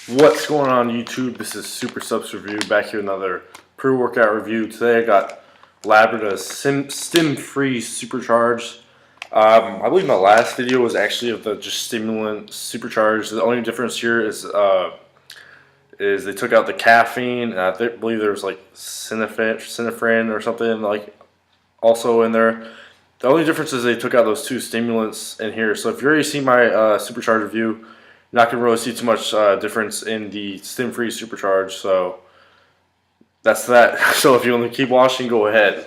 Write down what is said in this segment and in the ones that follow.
What's going on YouTube? This is Super Subs Review, back here with another pre-workout review. Today I got Labrada Stim-free Supercharged. I believe my last video was actually of the just stimulant supercharged. The only difference here is they took out the caffeine. I believe there was like synephrine or something like also in there. The only difference is they took out those two stimulants in here. So if you already seen my supercharged review, you're not going to really see too much difference in the stim-free supercharge. So that's that. So if you want to keep watching, go ahead.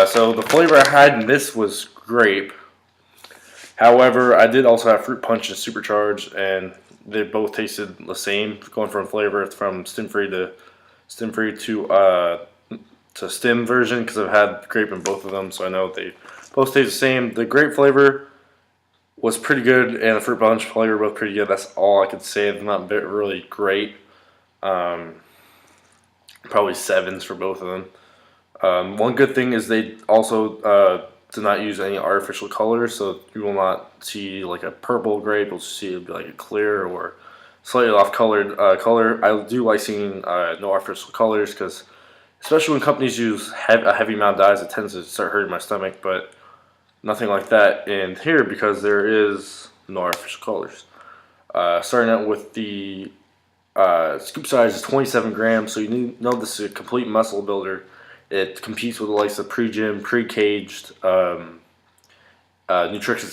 So the flavor I had in this was grape. However, I did also have fruit punch and supercharged, and they both tasted the same, going from flavor from stim-free to stim version, because I've had grape in both of them, so I know they both taste the same. The grape flavor was pretty good, and the fruit punch flavor both pretty good. That's all I could say. They're not really great. Probably sevens for both of them. One good thing is they also did not use any artificial colors, so you will not see like a purple grape. You'll see it be like a clear or slightly off-colored color. I do like seeing no artificial colors, because especially when companies use a heavy amount of dyes, it tends to start hurting my stomach, but nothing like that in here because there is no artificial colors. Starting out with the scoop size is 27 grams, so you know this is a complete muscle builder. It competes with the likes of pre-gym, pre-caged, nutritious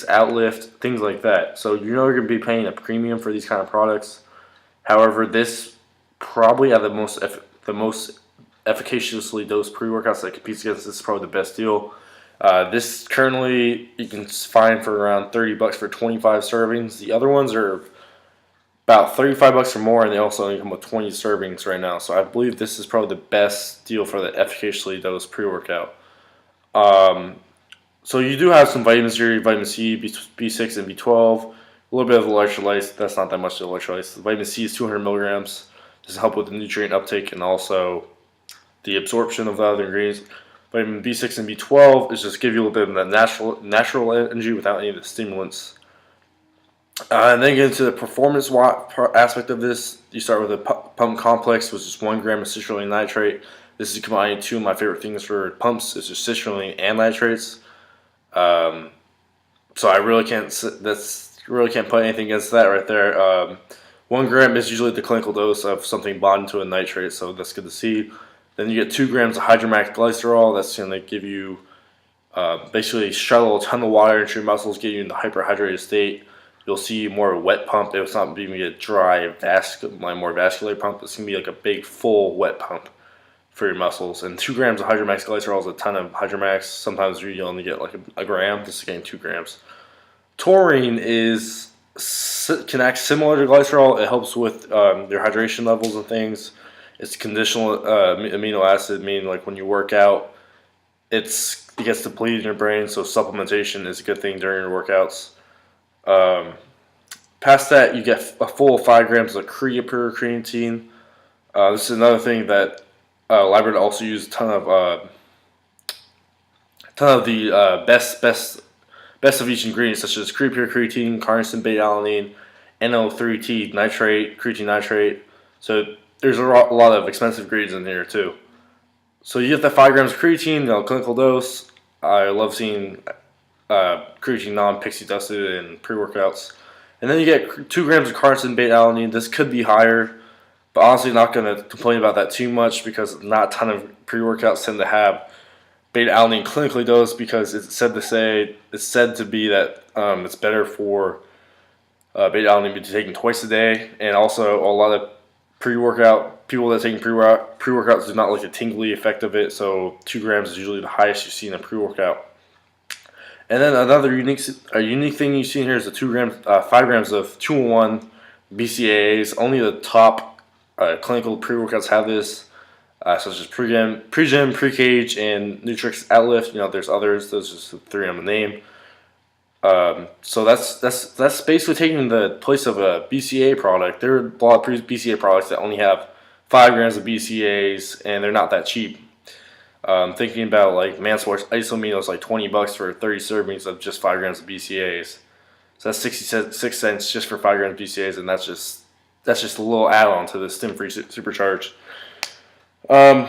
outlift, things like that. So you know you're going to be paying a premium for these kind of products. However, this probably out of the most efficaciously dosed pre-workouts that competes against this is probably the best deal. This currently you can find for around $30 for 25 servings. The other ones are about $35 or more, and they also only come with 20 servings right now. So I believe this is probably the best deal for the efficaciously dosed pre-workout. So you do have some vitamins here: vitamin C, B6, and B12. A little bit of electrolytes. That's not that much electrolytes. The vitamin C is 200 milligrams. This will help with the nutrient uptake and also the absorption of the other ingredients. Vitamin B6 and B12 is just give you a little bit of that natural energy without any of the stimulants. And then get into the performance aspect of this. You start with a pump complex, which is 1 gram of citrulline nitrate. This is combining two of my favorite things for pumps, is just citrulline and nitrates. So I really can't put anything against that right there. 1 gram is usually the clinical dose of something bonded to a nitrate, so that's good to see. Then you get 2 grams of hydromax glycerol. That's going to give you basically shuttle a ton of water into your muscles, get you in the hyperhydrated state. You'll see more of a wet pump. It's not going to be a dry, more vascular pump. It's going to be like a big, full, wet pump for your muscles. And 2 grams of hydromax glycerol is a ton of hydromax. Sometimes you only get like a gram. This is getting 2 grams. Taurine can act similar to glycerol. It helps with your hydration levels and things. It's conditional amino acid, meaning like when you work out, it gets depleted in your brain. So supplementation is a good thing during your workouts. Past that, you get a full 5 grams of creatine. This is another thing that Labrada also used a ton of the best of each ingredient, such as creatine, carnosine beta-alanine, NO3T nitrate, creatine nitrate. So there's a lot of expensive ingredients in here too. So you get the 5 grams of creatine, clinical dose. I love seeing creatine non-pixie dusted in pre-workouts. And then you get 2 grams of carnosine beta-alanine. This could be higher, but honestly not going to complain about that too much, because not a ton of pre-workouts tend to have beta-alanine clinically dosed, because it's said to be that it's better for beta-alanine to be taken twice a day. And also a lot of pre-workout people that are taking pre-workouts do not like the tingly effect of it, so 2 grams is usually the highest you see in a pre-workout. And then another unique thing you see in here is the 5 grams of 2-in-1 BCAAs. Only the top clinical pre-workouts have this, such as pre-gym, pre-cage, and nutritious outlift. There's others. Those are just the 3 I'm gonna name. So that's basically taking the place of a BCAA product. There are a lot of BCAA products that only have 5 grams of BCAAs, and they're not that cheap. Thinking about like Mansport's Isomino is like $20 for 30 servings of just 5 grams of BCAAs. So that's 66 cents just for 5 grams of BCAAs, and that's just that's just a little add-on to the stim-free supercharge. Um,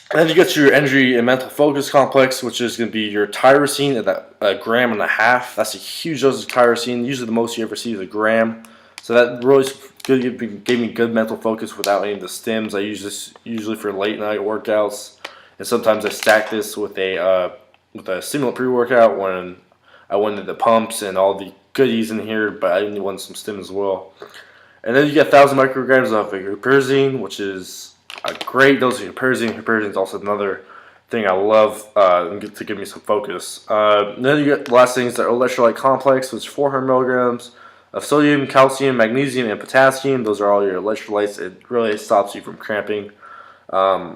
and then you get your energy and mental focus complex, which is going to be your tyrosine at that 1.5 grams. That's a huge dose of tyrosine. Usually the most you ever see is 1 gram. So that really gave me good mental focus without any of the stims. I use this usually for late night workouts, and sometimes I stack this with a stimulant pre-workout when I wanted the pumps and all the goodies in here, but I didn't want some stim as well. And then you get 1,000 micrograms of huperzine, which is a great dose of huperzine. Huperzine is also another thing I love to give me some focus. Then you get the last thing is the electrolyte complex, which is 400 milligrams of sodium, calcium, magnesium, and potassium. Those are all your electrolytes. It really stops you from cramping. I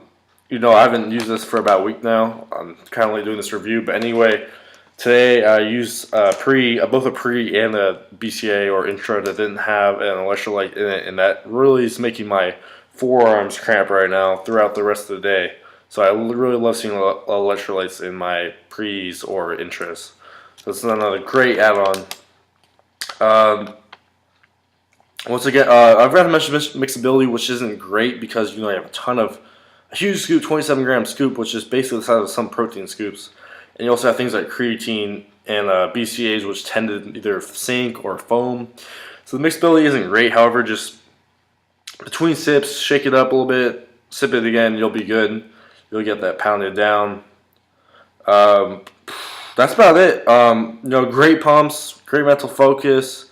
haven't used this for about a week now. I'm currently doing this review, but anyway, today I used both a pre and a BCA or intra that didn't have an electrolyte in it, and that really is making my forearms cramp right now throughout the rest of the day. So I really love seeing electrolytes in my pre's or intras. So it's another great add-on. Once again, I've got to mention mixability, which isn't great because you have a huge scoop, 27-gram scoop, which is basically the size of some protein scoops. And you also have things like creatine and BCAAs, which tend to either sink or foam. So the mixability isn't great. However, just between sips, shake it up a little bit, sip it again, you'll be good. You'll get that pounded down. That's about it. Great pumps, great mental focus,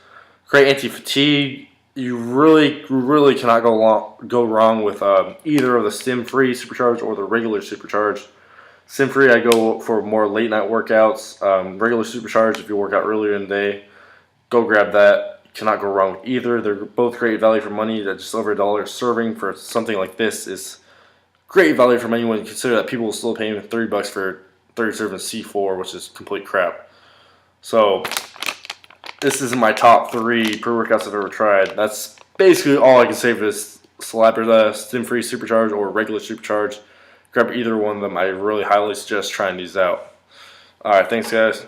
great anti-fatigue. You really cannot go wrong with either of the stim-free supercharge or the regular supercharge. Stim-free, I go for more late-night workouts. Regular supercharge, if you work out earlier in the day, go grab that. You cannot go wrong with either. They're both great value for money. That just over $1 serving for something like this is great value for money when you consider that people will still pay $30 for 30 servings C4, which is complete crap. So this is my top 3 pre-workouts I've ever tried. That's basically all I can say for this Labrada stim-free supercharge or regular supercharge. Grab either one of them. I really highly suggest trying these out. Alright, thanks guys.